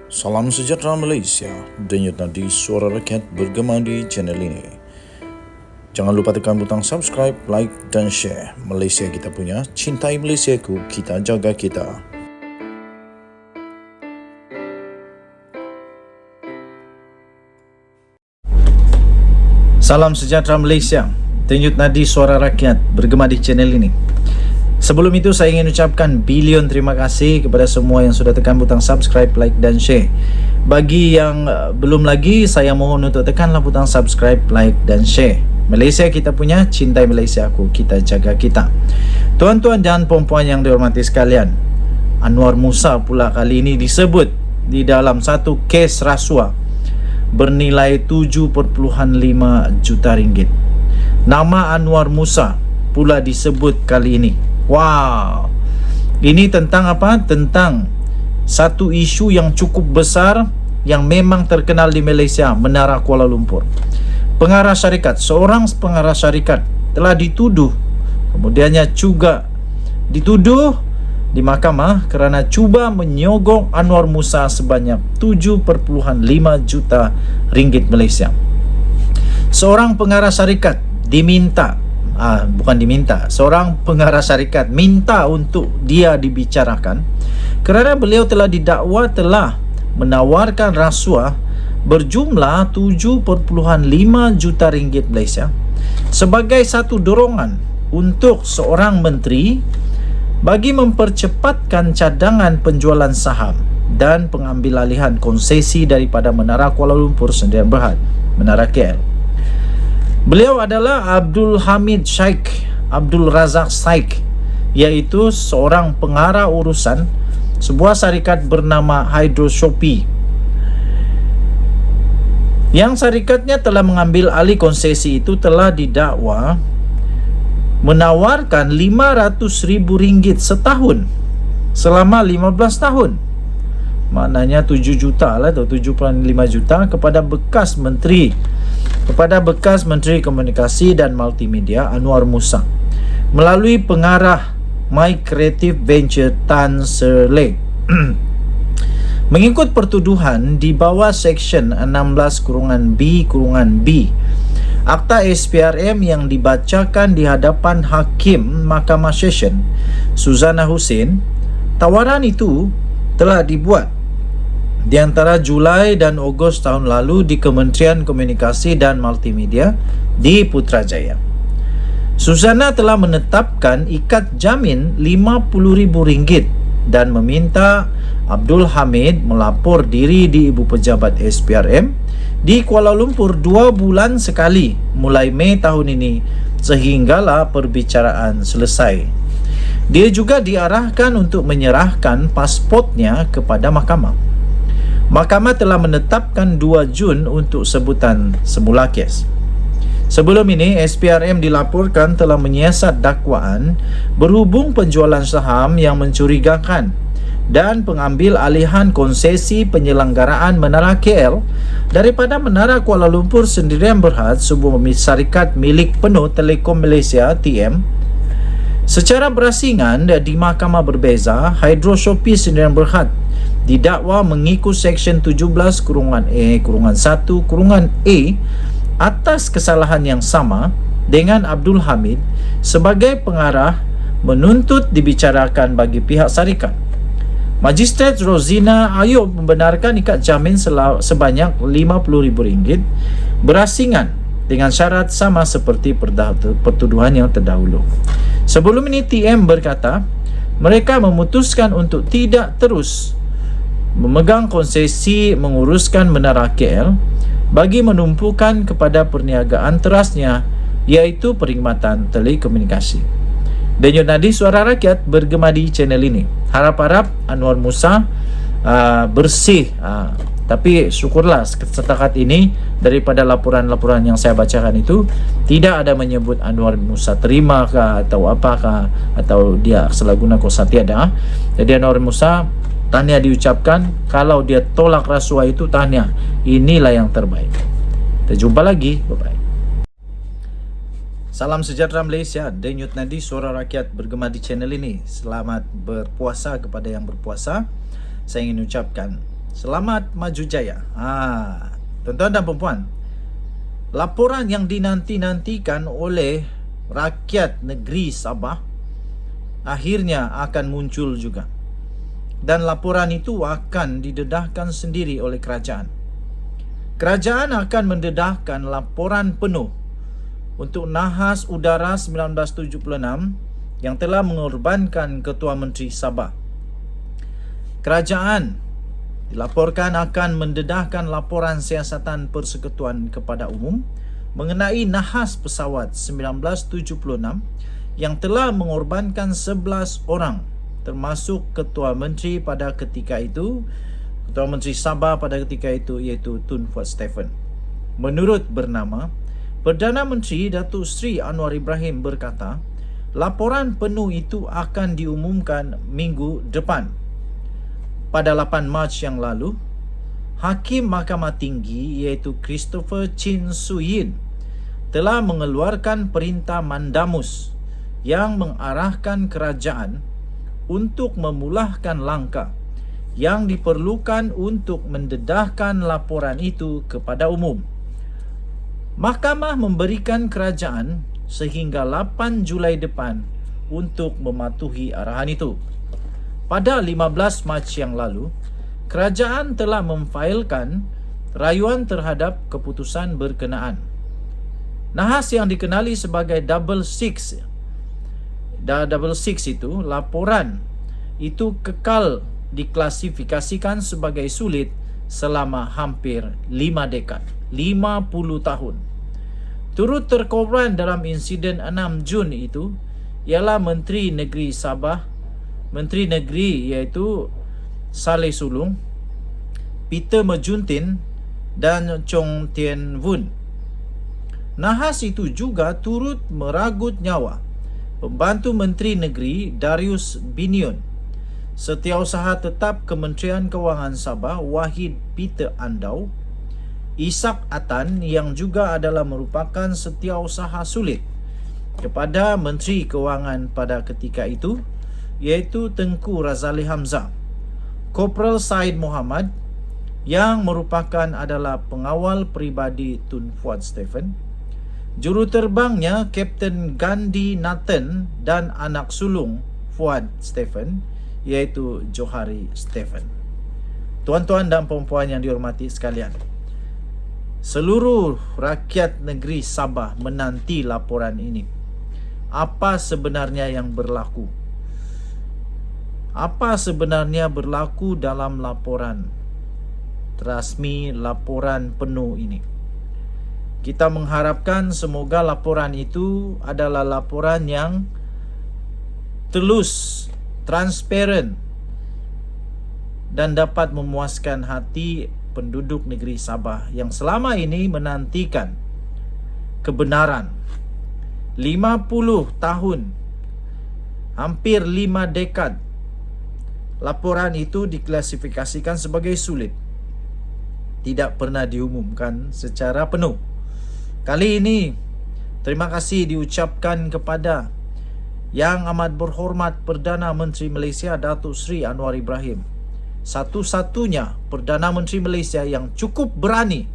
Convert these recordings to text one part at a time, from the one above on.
Salam sejahtera Malaysia, denyut nadi suara rakyat bergema di channel ini. Jangan lupa tekan butang subscribe, like dan share. Malaysia kita punya, cintai Malaysiaku, kita jaga kita. Salam sejahtera Malaysia, denyut nadi suara rakyat bergema di channel ini. Sebelum itu saya ingin ucapkan bilion terima kasih kepada semua yang sudah tekan butang subscribe, like dan share. Bagi yang belum lagi, saya mohon untuk tekanlah butang subscribe, like dan share. Malaysia kita punya, cintai Malaysia aku, kita jaga kita. Tuan-tuan dan puan-puan yang dihormati sekalian, Anwar Musa pula kali ini disebut di dalam satu kes rasuah bernilai 7.5 juta ringgit. Nama Anwar Musa pula disebut kali ini. Wow, ini tentang apa? Tentang satu isu yang cukup besar yang memang terkenal di Malaysia, Menara Kuala Lumpur. Pengarah syarikat, seorang pengarah syarikat telah dituduh, kemudiannya juga dituduh di mahkamah kerana cuba menyogok Anwar Musa sebanyak 7.5 juta ringgit Malaysia. Seorang pengarah syarikat seorang pengarah syarikat minta untuk dia dibicarakan kerana beliau telah didakwa telah menawarkan rasuah berjumlah 7.5 juta ringgit Malaysia sebagai satu dorongan untuk seorang menteri bagi mempercepatkan cadangan penjualan saham dan pengambilalihan konsesi daripada Menara Kuala Lumpur Sdn Bhd, Menara KL. Beliau adalah Abdul Hamid Sheikh Abdul Razak Sheikh, iaitu seorang pengarah urusan sebuah syarikat bernama Hydro Shopee. Yang syarikatnya telah mengambil alih konsesi itu telah didakwa menawarkan RM500,000 setahun selama 15 tahun. Maknanya 7 juta lah, atau 7.5 juta kepada bekas Menteri Komunikasi dan Multimedia Anwar Musa melalui pengarah My Creative Venture Tan Serlek. Mengikut pertuduhan di bawah Seksyen 16-B Akta SPRM yang dibacakan di hadapan Hakim Mahkamah Session Suzana Hussein, tawaran itu telah dibuat di antara Julai dan Ogos tahun lalu di Kementerian Komunikasi dan Multimedia di Putrajaya. Suzana telah menetapkan ikat jamin RM50,000 dan meminta Abdul Hamid melapor diri di Ibu Pejabat SPRM di Kuala Lumpur 2 bulan sekali mulai Mei tahun ini sehinggalah perbicaraan selesai. Dia juga diarahkan untuk menyerahkan pasportnya kepada mahkamah. Mahkamah telah menetapkan 2 Jun untuk sebutan semula kes. Sebelum ini, SPRM dilaporkan telah menyiasat dakwaan berhubung penjualan saham yang mencurigakan dan pengambil alihan konsesi penyelenggaraan Menara KL daripada Menara Kuala Lumpur Sdn Bhd, sebuah syarikat milik penuh Telekom Malaysia (TM). Secara berasingan di mahkamah berbeza, Hydro Shopee Sdn Bhd didakwa mengikut Seksyen 17-1-A atas kesalahan yang sama dengan Abdul Hamid sebagai pengarah menuntut dibicarakan bagi pihak syarikat. Magistrate Rozina Ayub membenarkan ikat jamin sebanyak RM50,000 berasingan dengan syarat sama seperti pertuduhan yang terdahulu. Sebelum ini TM berkata mereka memutuskan untuk tidak terus memegang konsesi menguruskan Menara KL bagi menumpukan kepada perniagaan terasnya, iaitu perkhidmatan telekomunikasi. Denyut nadi suara rakyat bergema di channel ini. Harap-harap Anwar Musa bersih. Tapi syukurlah setakat ini daripada laporan-laporan yang saya bacakan itu tidak ada menyebut Anwar Musa terima kah atau apakah atau dia salah guna kuasa tiada. Jadi Anwar Musa, tahniah diucapkan. Kalau dia tolak rasuah itu, tahniah. Inilah yang terbaik. Kita jumpa lagi. Bye-bye. Salam sejahtera Malaysia, denyut nadi suara rakyat bergema di channel ini. Selamat berpuasa kepada yang berpuasa. Saya ingin ucapkan Selamat maju jaya. Tuan-tuan dan puan-puan, laporan yang dinanti-nantikan oleh rakyat negeri Sabah akhirnya akan muncul juga. Dan laporan itu akan didedahkan sendiri oleh kerajaan. Kerajaan akan mendedahkan laporan penuh untuk nahas udara 1976 yang telah mengorbankan Ketua Menteri Sabah. Kerajaan dilaporkan akan mendedahkan laporan siasatan persekutuan kepada umum mengenai nahas pesawat 1976 yang telah mengorbankan 11 orang, termasuk Ketua Menteri pada ketika itu, Ketua Menteri Sabah pada ketika itu, iaitu Tun Fuad Stephen. Menurut bernama, Perdana Menteri Datuk Seri Anwar Ibrahim berkata, laporan penuh itu akan diumumkan minggu depan. Pada 8 Mac yang lalu, Hakim Mahkamah Tinggi iaitu Christopher Chin Su Yin telah mengeluarkan perintah mandamus yang mengarahkan kerajaan untuk memulahkan langkah yang diperlukan untuk mendedahkan laporan itu kepada umum. Mahkamah memberikan kerajaan sehingga 8 Julai depan untuk mematuhi arahan itu. Pada 15 Mac yang lalu, kerajaan telah memfailkan rayuan terhadap keputusan berkenaan. Nahas yang dikenali sebagai Double Six itu, laporan itu kekal diklasifikasikan sebagai sulit selama hampir 5 dekad, 50 tahun. Turut terkorban dalam insiden 6 Jun itu ialah Menteri Negeri Sabah, Menteri Negeri iaitu Saleh Sulung, Peter Mejuntin dan Chong Tien Vun. Nahas itu juga turut meragut nyawa Pembantu Menteri Negeri Darius Binion, Setiausaha Tetap Kementerian Kewangan Sabah Wahid Peter Andau, Ishak Atan yang juga adalah merupakan setiausaha sulit kepada Menteri Kewangan pada ketika itu, iaitu Tengku Razali Hamzah, Korporal Said Muhammad yang merupakan adalah pengawal peribadi Tun Fuad Stephen, juruterbangnya Kapten Gandhi Nathan dan anak sulung Fuad Stephen iaitu Johari Stephen. Tuan-tuan dan puan-puan yang dihormati sekalian, seluruh rakyat negeri Sabah menanti laporan ini. Apa sebenarnya yang berlaku? Apa sebenarnya berlaku dalam laporan rasmi, laporan penuh ini? Kita mengharapkan semoga laporan itu adalah laporan yang telus, transparan dan dapat memuaskan hati penduduk negeri Sabah yang selama ini menantikan kebenaran. 50 tahun, hampir 5 dekad, laporan itu diklasifikasikan sebagai sulit, tidak pernah diumumkan secara penuh. Kali ini, terima kasih diucapkan kepada Yang Amat Berhormat Perdana Menteri Malaysia Datuk Seri Anwar Ibrahim, satu-satunya Perdana Menteri Malaysia yang cukup berani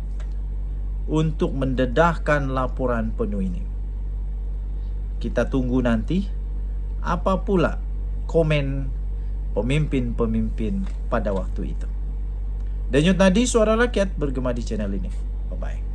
untuk mendedahkan laporan penuh ini. Kita tunggu nanti apa pula komen pemimpin-pemimpin pada waktu itu. Denyut nadi suara rakyat bergema di channel ini. Bye-bye.